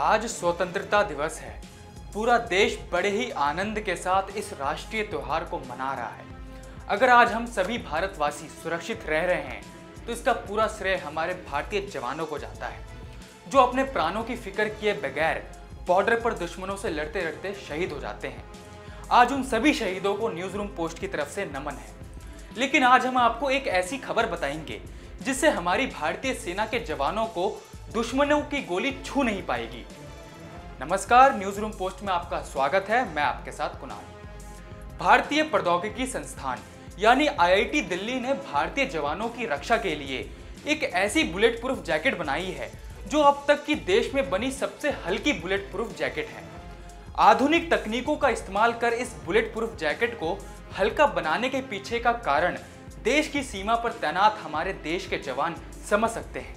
आज स्वतंत्रता दिवस है। पूरा देश बड़े ही आनंद के साथ इस राष्ट्रीय त्योहार को मना रहा है। अगर आज हम सभी भारतवासी सुरक्षित रह रहे हैं तो इसका पूरा श्रेय हमारे भारतीय जवानों को जाता है, जो अपने प्राणों की फिक्र किए बगैर बॉर्डर पर दुश्मनों से लड़ते लड़ते शहीद हो जाते हैं। आज उन सभी शहीदों को न्यूज़ रूम पोस्ट की तरफ से नमन है। लेकिन आज हम आपको एक ऐसी खबर बताएंगे जिससे हमारी भारतीय सेना के जवानों को दुश्मनों की गोली छू नहीं पाएगी। नमस्कार, न्यूज़ रूम पोस्ट में आपका स्वागत है। मैं आपके साथ कुणाल। भारतीय प्रौद्योगिकी संस्थान यानी IIT दिल्ली ने भारतीय जवानों की रक्षा के लिए एक ऐसी बुलेट प्रूफ जैकेट बनाई है जो अब तक की देश में बनी सबसे हल्की बुलेट प्रूफ जैकेट है। आधुनिक तकनीकों का इस्तेमाल कर इस बुलेट प्रूफ जैकेट को हल्का बनाने के पीछे का कारण देश की सीमा पर तैनात हमारे देश के जवान समझ सकते हैं।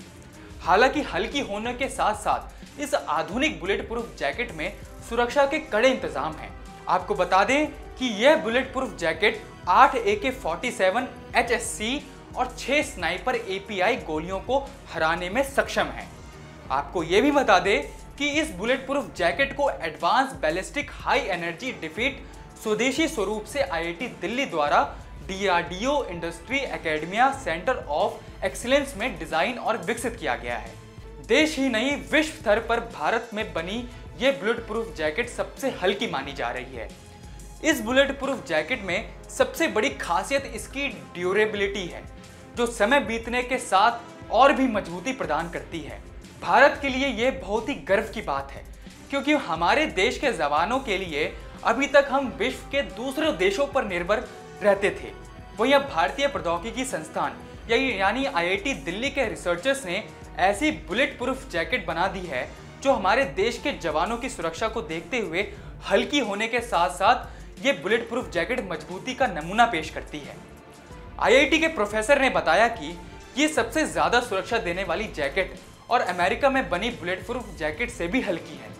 हालांकि हल्की होने के साथ साथ इस आधुनिक बुलेट प्रूफ जैकेट में सुरक्षा के कड़े इंतजाम हैं। आपको बता दें कि यह bullet proof jacket 8 AK-47 HSC और 6 स्नाइपर API गोलियों को हराने में सक्षम है। आपको यह भी बता दें कि इस बुलेट प्रूफ जैकेट को advance ballistic high energy defeat स्वदेशी स्वरूप से IIT दिल्ली द्वारा DRDO industry academia centre of excellence में डिजाइन और विकसित किया गया है। देश ही नहीं, विश्व स्तर पर भारत में बनी ये बुलेट प्रूफ जैकेट सबसे हल्की मानी जा रही है। इस बुलेट प्रूफ जैकेट में सबसे बड़ी खासियत इसकी ड्यूरेबिलिटी है, जो समय बीतने के साथ और भी मजबूती प्रदान करती है। भारत के लिए ये बहुत ही गर्व की बात है, क्योंकि हमारे देश के जवानों के लिए अभी तक हम विश्व के दूसरे देशों पर निर्भर रहते थे। वहीं अब भारतीय प्रौद्योगिकी संस्थान यानी IIT दिल्ली के रिसर्चर्स ने ऐसी बुलेट प्रूफ जैकेट बना दी है जो हमारे देश के जवानों की सुरक्षा को देखते हुए हल्की होने के साथ साथ ये बुलेट प्रूफ जैकेट मजबूती का नमूना पेश करती है। IIT के प्रोफेसर ने बताया कि ये सबसे ज्यादा सुरक्षा देने वाली जैकेट और अमेरिका में बनी बुलेट प्रूफ जैकेट से भी हल्की है।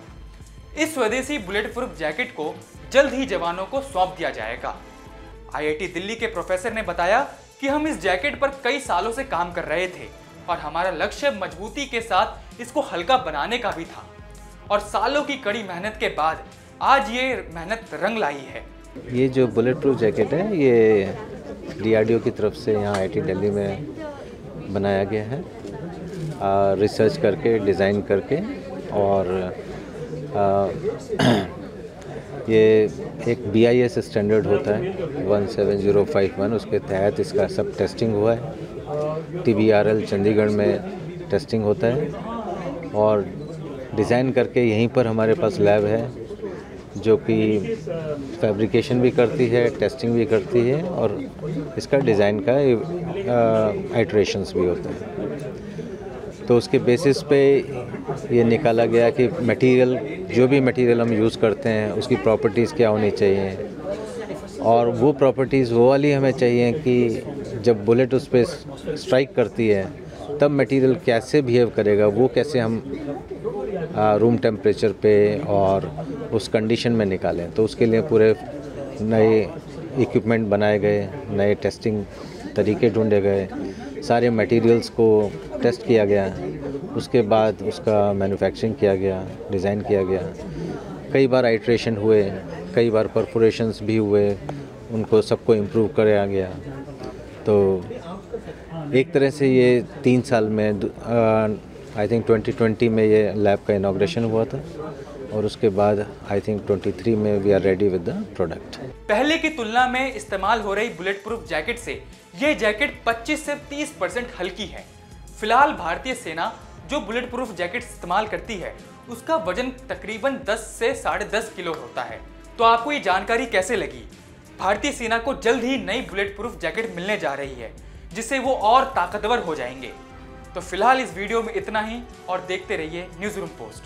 इस स्वदेशी बुलेट प्रूफ जैकेट को जल्द ही जवानों को सौंप दिया जाएगा। IIT दिल्ली के प्रोफेसर ने बताया कि हम इस जैकेट पर कई सालों से काम कर रहे थे और हमारा लक्ष्य मजबूती के साथ इसको हल्का बनाने का भी था, और सालों की कड़ी मेहनत के बाद आज ये मेहनत रंग लाई है। ये जो बुलेट प्रूफ जैकेट है ये DRDO की तरफ से यहाँ IIT दिल्ली में बनाया गया है, रिसर्च करके डिज़ाइन करके। और ये एक BIS स्टैंडर्ड होता है 17051, उसके तहत इसका सब टेस्टिंग हुआ है। TBRL चंडीगढ़ में टेस्टिंग होता है और डिज़ाइन करके यहीं पर हमारे पास लैब है जो कि फैब्रिकेशन भी करती है, टेस्टिंग भी करती है और इसका डिज़ाइन का आइटरेशंस भी होता है। तो उसके बेसिस पे ये निकाला गया कि मटेरियल, जो भी मटेरियल हम यूज़ करते हैं उसकी प्रॉपर्टीज़ क्या होनी चाहिए, और वो प्रॉपर्टीज़ वो वाली हमें चाहिए कि जब बुलेट उस पर स्ट्राइक करती है तब मटेरियल कैसे बिहेव करेगा, वो कैसे हम रूम टेम्परेचर पे और उस कंडीशन में निकालें। तो उसके लिए पूरे नए इक्विपमेंट बनाए गए, नए टेस्टिंग तरीके ढूंढे गए, सारे मटेरियल्स को टेस्ट किया गया, उसके बाद उसका मैन्युफैक्चरिंग किया गया, डिज़ाइन किया गया। कई बार आइट्रेशन हुए, कई बार परफोरेशंस भी हुए, उनको सबको इम्प्रूव कराया गया। तो एक तरह से ये 3 साल में आई थिंक 2020 में ये लैब का इनॉग्रेशन हुआ था और उसके बाद आई थिंक 23 में we are ready with the product. पहले की तुलना में इस्तेमाल हो रही बुलेट प्रूफ जैकेट से यह जैकेट 25 से 30% हल्की है। फिलहाल भारतीय सेना जो बुलेट प्रूफ जैकेट इस्तेमाल करती है उसका वजन तकरीबन 10 से 10.5 किलो होता है। तो आपको ये जानकारी कैसे लगी? भारतीय सेना को जल्द ही नई बुलेट प्रूफ जैकेट मिलने जा रही है जिससे वो और ताकतवर हो जाएंगे। तो फिलहाल इस वीडियो में इतना ही और देखते रहिए न्यूज़ रूम पोस्ट।